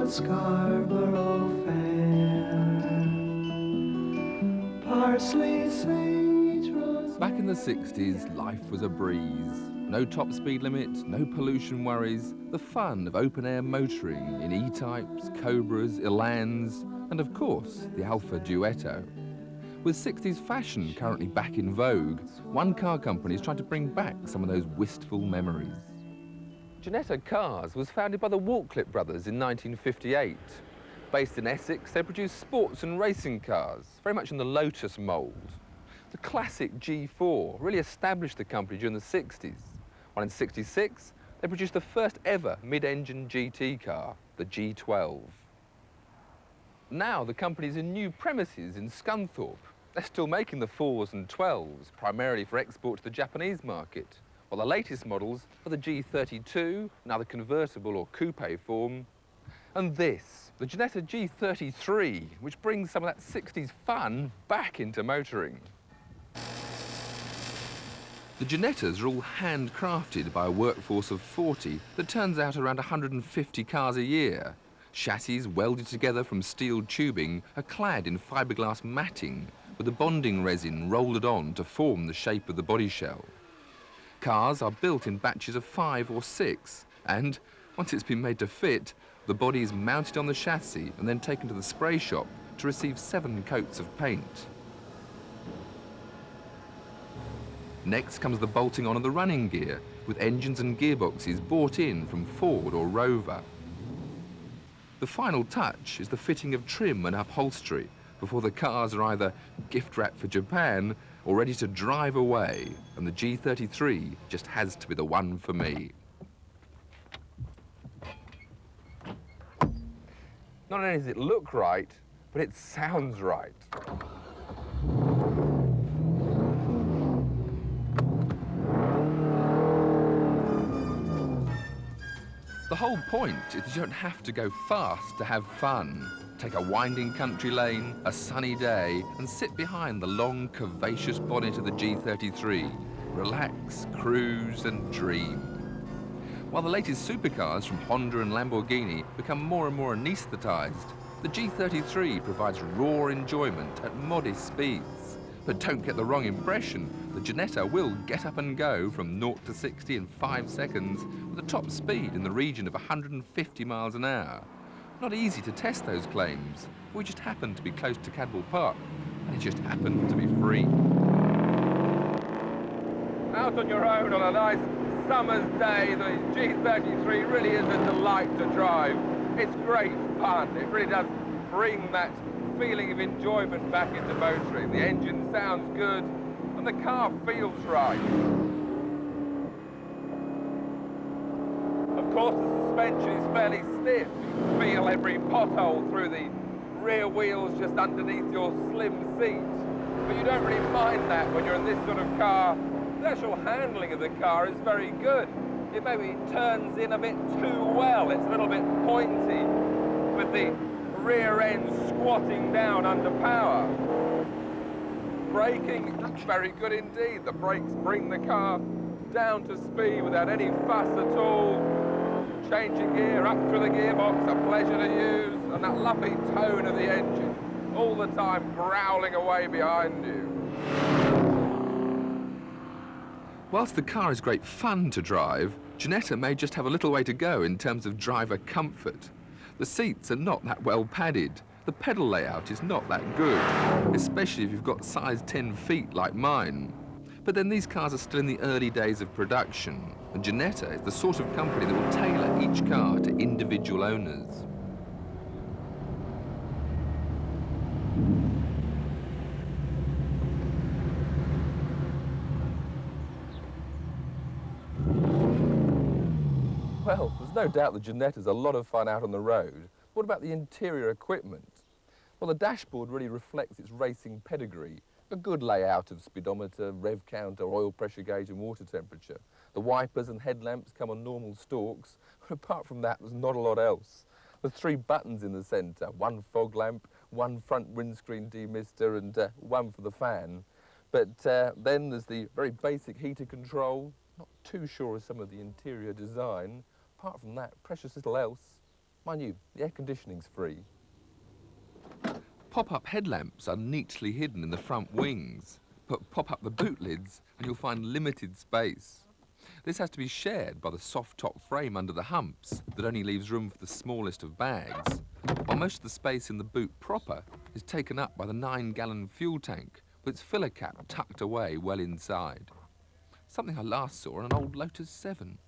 Scarborough Fair. Parsley, sage, rosemary. Back in the 60s, life was a breeze. No top speed limit, no pollution worries, the fun of open-air motoring in E-Types, Cobras, Elans, and of course, the Alfa Duetto. With 60s fashion currently back in vogue, one car company is trying to bring back some of those wistful memories. Ginetta Cars was founded by the Walklip brothers in 1958. Based in Essex, they produce sports and racing cars, very much in the Lotus mould. The classic G4 really established the company during the 60s. While in '66, they produced the first ever mid-engine GT car, the G12. Now the company's in new premises in Scunthorpe. They're still making the 4s and 12s, primarily for export to the Japanese market, while the latest models are the G32, now the convertible or coupe form, and this, the Ginetta G33, which brings some of that 60s fun back into motoring. The Ginettas are all handcrafted by a workforce of 40 that turns out around 150 cars a year. Chassis welded together from steel tubing are clad in fiberglass matting with the bonding resin rolled on to form the shape of the body shell. Cars are built in batches of 5 or 6 and, once it's been made to fit, the body is mounted on the chassis and then taken to the spray shop to receive 7 coats of paint. Next comes the bolting on of the running gear, with engines and gearboxes bought in from Ford or Rover. The final touch is the fitting of trim and upholstery before the cars are either gift wrapped for Japan or ready to drive away, and the G33 just has to be the one for me. Not only does it look right, but it sounds right. The whole point is that you don't have to go fast to have fun. Take a winding country lane, a sunny day, and sit behind the long, curvaceous bonnet of the G33. Relax, cruise, and dream. While the latest supercars from Honda and Lamborghini become more and more anaesthetised, the G33 provides raw enjoyment at modest speeds. But don't get the wrong impression, the Ginetta will get up and go from 0 to 60 in 5 seconds with a top speed in the region of 150 miles an hour. Not easy to test those claims. We just happened to be close to Cadwell Park, and it just happened to be free. Out on your own on a nice summer's day, the G33 really is a delight to drive. It's great fun. It really does bring that feeling of enjoyment back into motoring. The engine sounds good, and the car feels right. Of course, the suspension is fairly stiff. You can feel every pothole through the rear wheels just underneath your slim seat. But you don't really mind that when you're in this sort of car. The actual handling of the car is very good. It maybe turns in a bit too well. It's a little bit pointy with the rear end squatting down under power. Braking, very good indeed. The brakes bring the car down to speed without any fuss at all. Changing gear up through the gearbox, a pleasure to use, and that lovely tone of the engine all the time growling away behind you. Whilst the car is great fun to drive, Ginetta may just have a little way to go in terms of driver comfort. The seats are not that well padded. The pedal layout is not that good, especially if you've got size 10 feet like mine. But then these cars are still in the early days of production, and Ginetta is the sort of company that will tailor each car to individual owners. Well, there's no doubt the Ginetta's a lot of fun out on the road. What about the interior equipment? Well, the dashboard really reflects its racing pedigree. A good layout of speedometer, rev counter, oil pressure gauge and water temperature. The wipers and headlamps come on normal stalks, but apart from that, there's not a lot else. There's 3 buttons in the centre, 1 fog lamp, 1 front windscreen demister and 1 for the fan. But then there's the very basic heater control. Not too sure of some of the interior design. Apart from that, precious little else. Mind you, the air conditioning's free. Pop-up headlamps are neatly hidden in the front wings, but pop up the boot lids and you'll find limited space. This has to be shared by the soft top frame under the humps that only leaves room for the smallest of bags, while most of the space in the boot proper is taken up by the 9-gallon fuel tank with its filler cap tucked away well inside. Something I last saw on an old Lotus 7.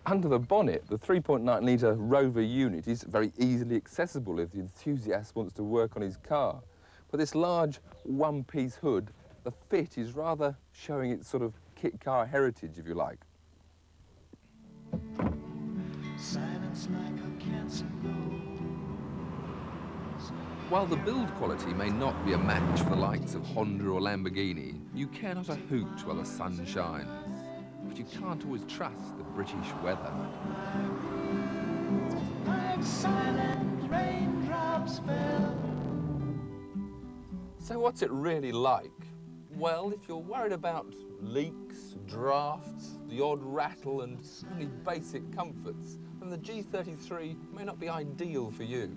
Under the bonnet, the 3.9 litre Rover unit is very easily accessible if the enthusiast wants to work on his car. But this large one-piece hood, the fit is rather showing its sort of kit car heritage, if you like. Silence like a cancer rose. While the build quality may not be a match for the likes of Honda or Lamborghini, you care not a hoot while the sun shines. But you can't always trust the British weather. Like silent raindrops fell. So what's it really like? Well, if you're worried about leaks, drafts, the odd rattle and only basic comforts, then the G33 may not be ideal for you.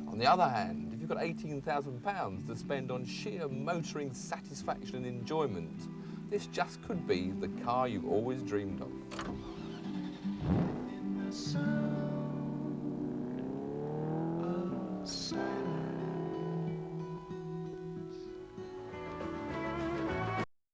On the other hand, if you've got £18,000 to spend on sheer motoring satisfaction and enjoyment, this just could be the car you've always dreamed of. In the sound of silence.